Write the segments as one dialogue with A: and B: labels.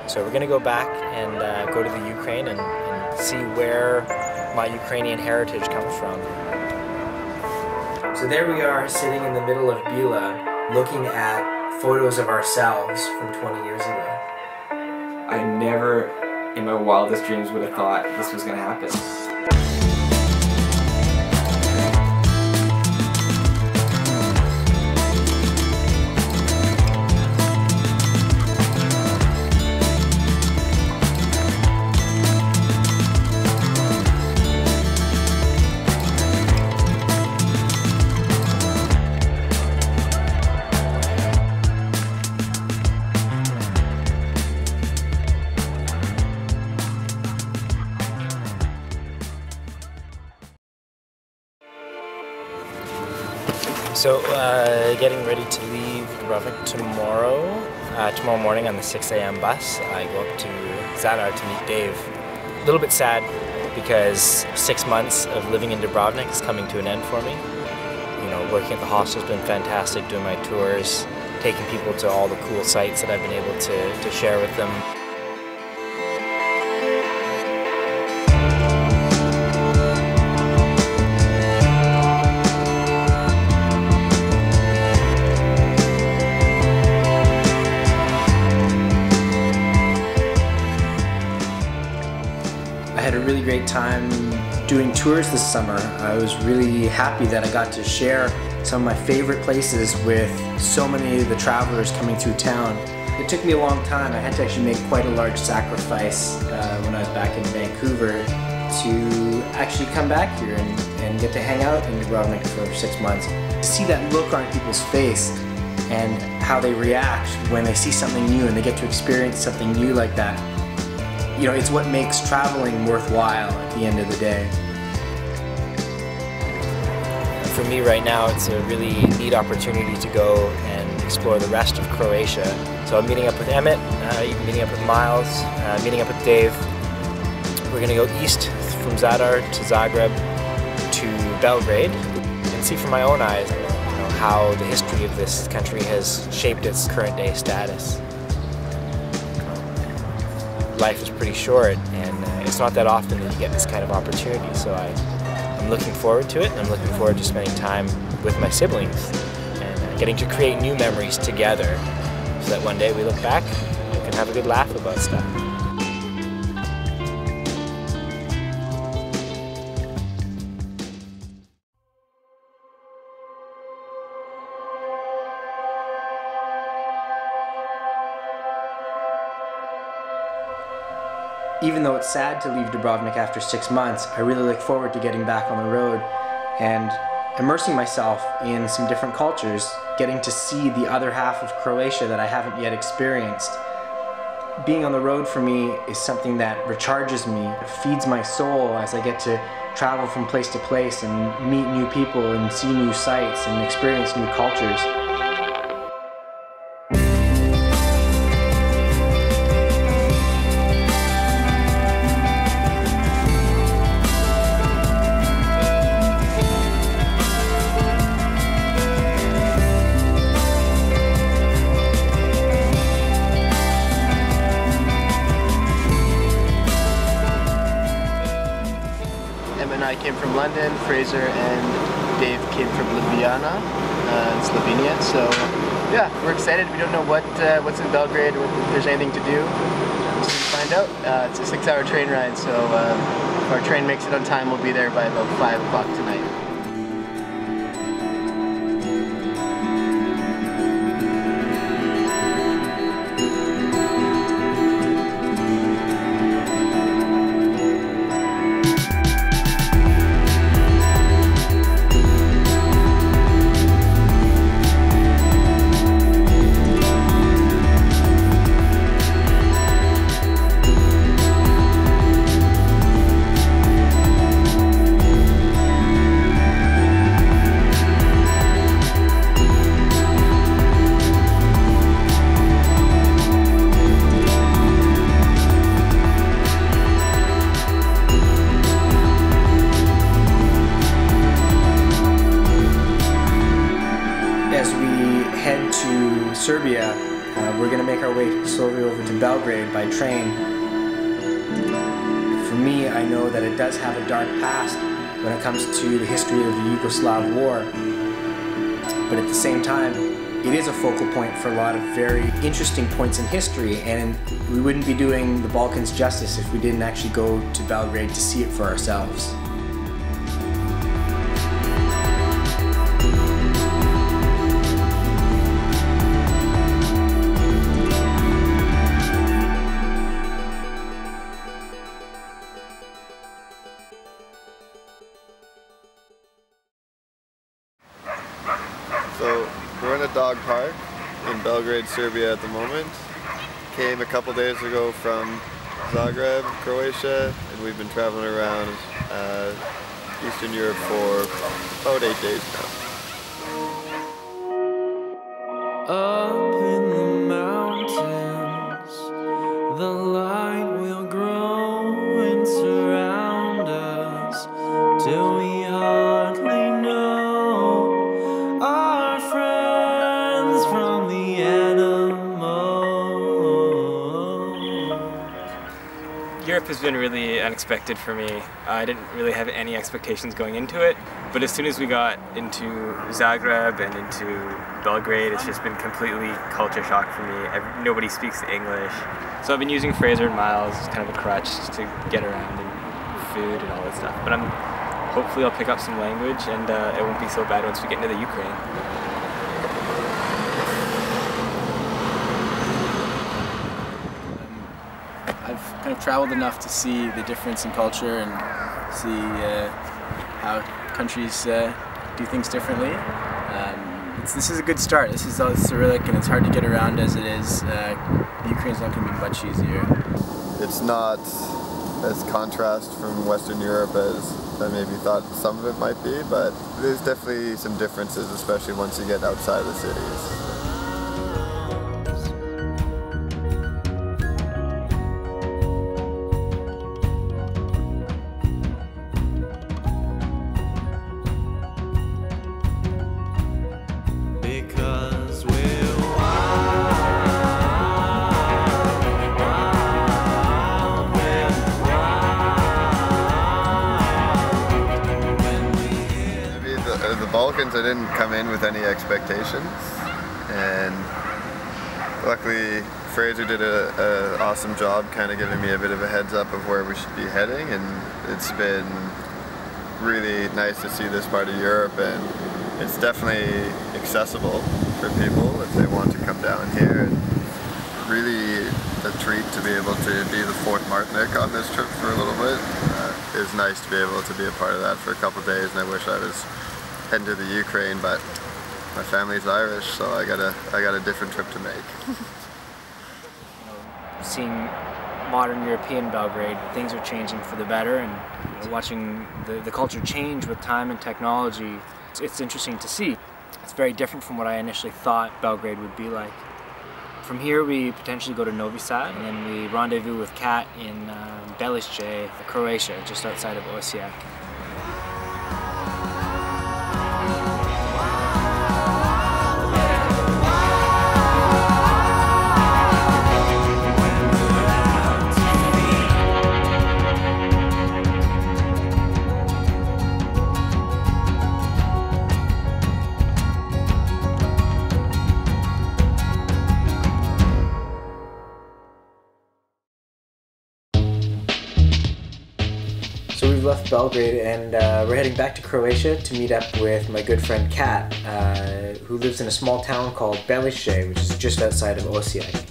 A: So we're going to go back and go to the Ukraine and see where my Ukrainian heritage comes from. So there we are, sitting in the middle of Bila, looking at photos of ourselves from 20 years ago.
B: I never, in my wildest dreams, would have thought this was going to happen.
A: So, getting ready to leave Dubrovnik tomorrow morning on the 6 a.m. bus. I go up to Zadar to meet Dave. A little bit sad because 6 months of living in Dubrovnik is coming to an end for me. You know, working at the hostel has been fantastic, doing my tours, taking people to all the cool sites that I've been able to share with them. I had a really great time doing tours this summer. I was really happy that I got to share some of my favorite places with so many of the travelers coming through town. It took me a long time. I had to actually make quite a large sacrifice when I was back in Vancouver to actually come back here and get to hang out in Dubrovnik for 6 months. To see that look on people's face and how they react when they see something new and they get to experience something new like that. You know, it's what makes traveling worthwhile at the end of the day. For me right now, it's a really neat opportunity to go and explore the rest of Croatia. So I'm meeting up with Emmett, meeting up with Miles, meeting up with Dave. We're going to go east from Zadar to Zagreb to Belgrade and see from my own eyes, you know, how the history of this country has shaped its current day status. Life is pretty short, and it's not that often that you get this kind of opportunity, so I'm looking forward to it, and I'm looking forward to spending time with my siblings and getting to create new memories together so that one day we look back and we can have a good laugh about stuff. Even though it's sad to leave Dubrovnik after 6 months, I really look forward to getting back on the road and immersing myself in some different cultures, getting to see the other half of Croatia that I haven't yet experienced. Being on the road for me is something that recharges me, it feeds my soul as I get to travel from place to place and meet new people and see new sights and experience new cultures.
C: I came from London, Fraser and Dave came from Ljubljana in Slovenia. So yeah, we're excited. We don't know what's in Belgrade or if there's anything to do. We'll soon find out. It's a 6-hour train ride, so if our train makes it on time, we'll be there by about 5 o'clock tonight.
A: Yugoslavia over to Belgrade by train, for me, I know that it does have a dark past when it comes to the history of the Yugoslav War. But at the same time, it is a focal point for a lot of very interesting points in history, and we wouldn't be doing the Balkans justice if we didn't actually go to Belgrade to see it for ourselves.
D: So we're in a dog park in Belgrade, Serbia at the moment. Came a couple days ago from Zagreb, Croatia, and we've been traveling around Eastern Europe for about 8 days now.
E: Up in the mountains, the light will grow and surround us till we hardly know our friends from the animals.
B: Europe has been really unexpected for me. I didn't really have any expectations going into it, but as soon as we got into Zagreb and into Belgrade, it's just been completely culture shock for me. Nobody speaks English. So I've been using Fraser and Miles as kind of a crutch to get around and food and all that stuff. But hopefully I'll pick up some language and it won't be so bad once we get into the Ukraine.
C: I've kind of traveled enough to see the difference in culture and see how countries do things differently. This is a good start. This is all Cyrillic and it's hard to get around as it is. Ukraine's not going to be much easier.
D: It's not as contrast from Western Europe as I maybe thought some of it might be, but there's definitely some differences, especially once you get outside the cities. The Balkans, I didn't come in with any expectations, and luckily Fraser did an awesome job kind of giving me a bit of a heads up of where we should be heading, and it's been really nice to see this part of Europe, and it's definitely accessible for people if they want to come down here. And really a treat to be able to be the fourth Martyniuk on this trip for a little bit. It's nice to be able to be a part of that for a couple of days, and I wish I was heading to the Ukraine, but my family's Irish, so I got a different trip to make.
A: Seeing modern European Belgrade, things are changing for the better, and watching the culture change with time and technology, it's interesting to see. It's very different from what I initially thought Belgrade would be like. From here we potentially go to Novi Sad, and then we rendezvous with Kat in Balkans, Croatia, just outside of Osijek. So we've left Belgrade and we're heading back to Croatia to meet up with my good friend Kat, who lives in a small town called Balkans, which is just outside of Osijek.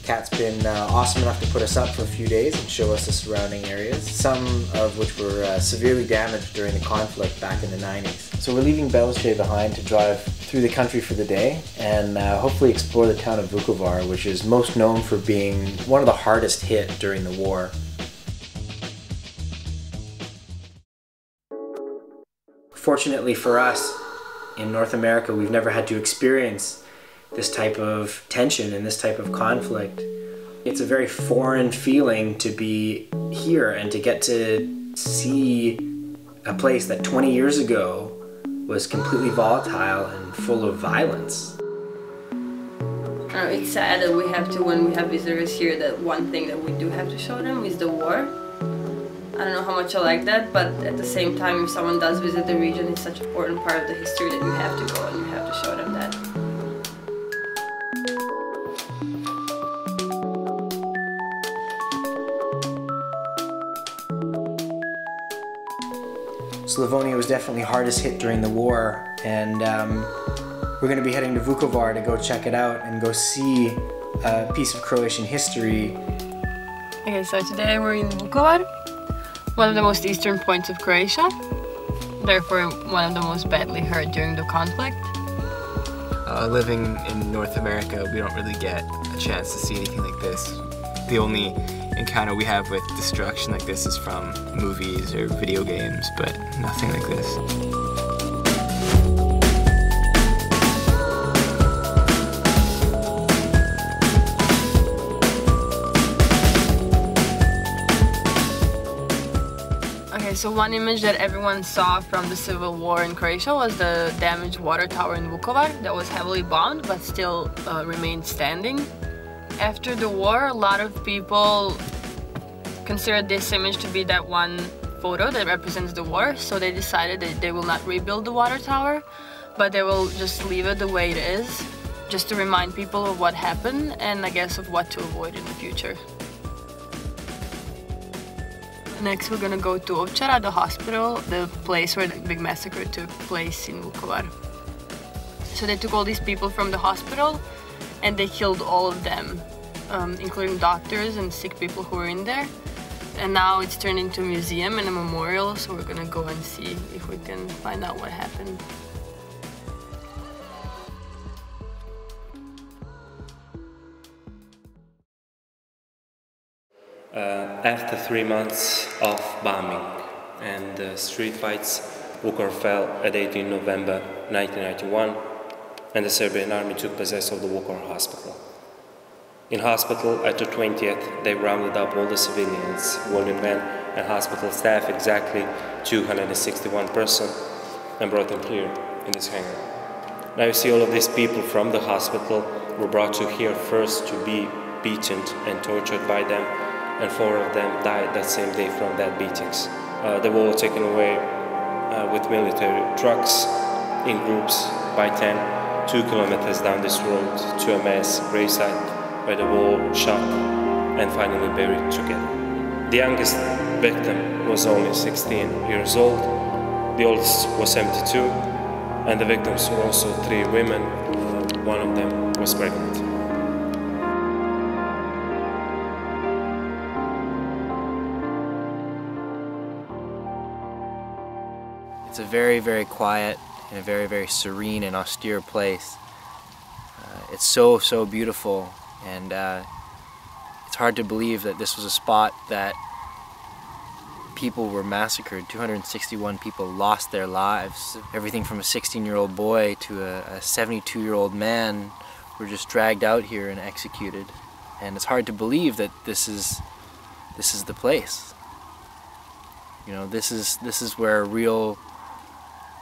A: Kat's been awesome enough to put us up for a few days and show us the surrounding areas, some of which were severely damaged during the conflict back in the 90s. So we're leaving Balkans behind to drive through the country for the day and hopefully explore the town of Vukovar, which is most known for being one of the hardest hit during the war. Fortunately for us, in North America, we've never had to experience this type of tension and this type of conflict. It's a very foreign feeling to be here and to get to see a place that 20 years ago was completely volatile and full of violence.
F: It's sad that we have to, when we have visitors here, that one thing that we do have to show them is the war. I don't know how much I like that, but at the same time, if someone does visit the region, it's such an important part of the history that you have to go and you have to show them that.
A: Slavonia was definitely hardest hit during the war, and we're going to be heading to Vukovar to go check it out and go see a piece of Croatian history.
F: Okay, so today we're in Vukovar, one of the most eastern points of Croatia, therefore one of the most badly hurt during the conflict.
B: Living in North America, we don't really get a chance to see anything like this. The only encounter we have with destruction like this is from movies or video games, but nothing like this.
F: Okay, so one image that everyone saw from the civil war in Croatia was the damaged water tower in Vukovar that was heavily bombed but still remained standing. After the war, a lot of people considered this image to be that one photo that represents the war, so they decided that they will not rebuild the water tower, but they will just leave it the way it is, just to remind people of what happened and I guess of what to avoid in the future. Next we're gonna go to Ovčara, the hospital, the place where the big massacre took place in Vukovar. So they took all these people from the hospital and they killed all of them, including doctors and sick people who were in there. And now it's turned into a museum and a memorial, so we're gonna go and see if we can find out what happened.
G: After 3 months of bombing and street fights, Vukovar fell at 18 November 1991, and the Serbian army took possession of the Vukovar hospital. In hospital, at the 20th, they rounded up all the civilians, wounded men, and hospital staff, exactly 261 persons, and brought them here in this hangar. Now you see all of these people from the hospital were brought to here first to be beaten and tortured by them, and 4 of them died that same day from that beatings. They were all taken away with military trucks in groups by 10, 2 kilometers down this road to a mass gravesite where they were all shot and finally buried together. The youngest victim was only 16 years old, the oldest was 72, and the victims were also 3 women, one of them was pregnant.
A: It's a very, very quiet and a very, very serene and austere place. It's so, so beautiful, and it's hard to believe that this was a spot that people were massacred. 261 people lost their lives. Everything from a 16-year-old boy to a 72-year-old man were just dragged out here and executed. And it's hard to believe that this is the place. You know, this is where real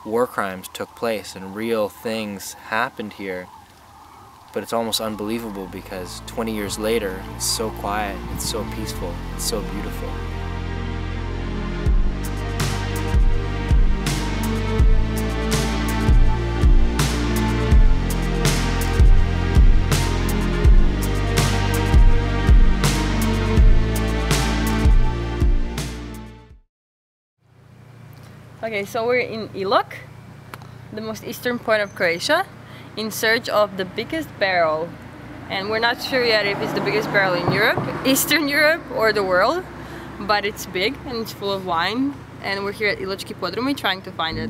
A: war crimes took place and real things happened here. But it's almost unbelievable because 20 years later, it's so quiet, it's so peaceful, it's so beautiful.
F: Okay, so we're in Ilok, the most eastern point of Croatia, in search of the biggest barrel. And we're not sure yet if it's the biggest barrel in Europe, Eastern Europe, or the world, but it's big and it's full of wine, and we're here at Iločki podrumi trying to find it.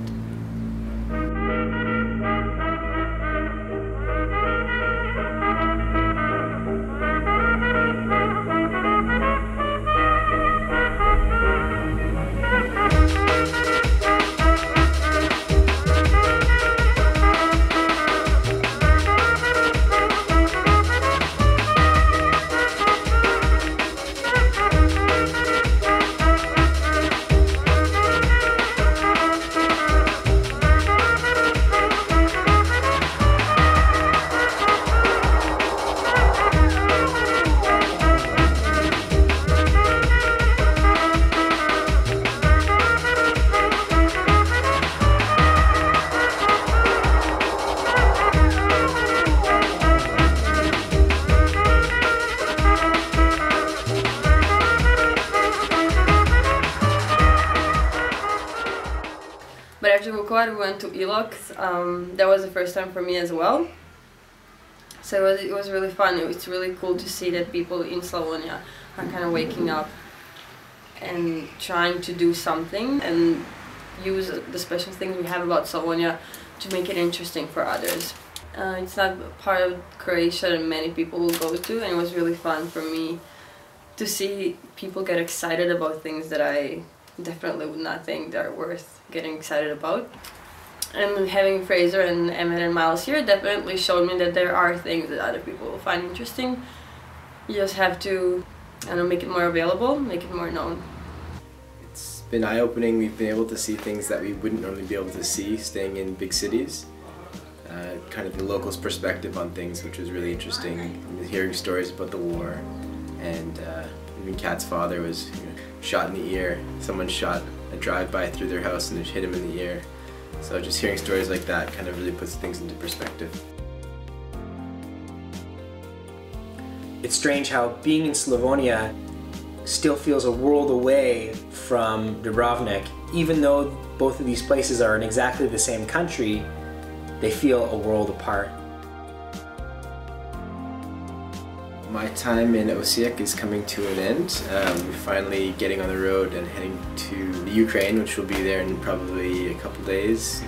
F: Vukovar, we went to Ilok. That was the first time for me as well. So it was really fun. It's really cool to see that people in Slavonia are kind of waking up and trying to do something and use the special things we have about Slavonia to make it interesting for others. It's not part of Croatia that many people will go to, and it was really fun for me to see people get excited about things that I definitely would not think that are worth getting excited about. And having Fraser and Emmett and Miles here definitely showed me that there are things that other people will find interesting. You just have to, I don't know, make it more available, make it more known.
A: It's been eye-opening. We've been able to see things that we wouldn't normally be able to see staying in big cities. Kind of the locals' perspective on things, which was really interesting. Hearing stories about the war, and even Kat's father was shot in the ear. Someone shot a drive-by through their house and it hit him in the ear. So just hearing stories like that kind of really puts things into perspective. It's strange how being in Slavonia still feels a world away from Dubrovnik. Even though both of these places are in exactly the same country, they feel a world apart. My time in Osijek is coming to an end. We're finally getting on the road and heading to the Ukraine, which will be there in probably a couple days.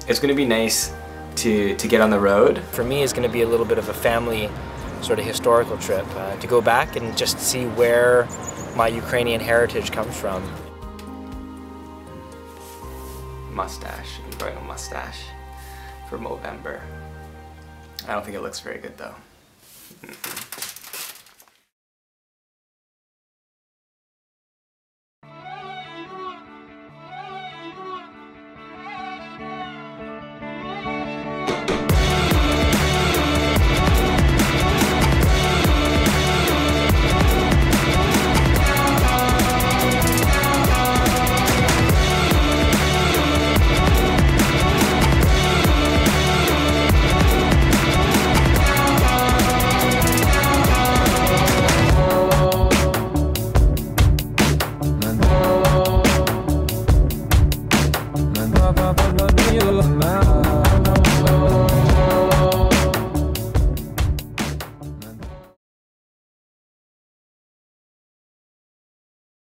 B: It's going to be nice to get on the road.
H: For me, it's going to be a little bit of a family sort of historical trip to go back and just see where my Ukrainian heritage comes from.
B: Mustache. I'm growing a mustache for Movember. I don't think it looks very good though.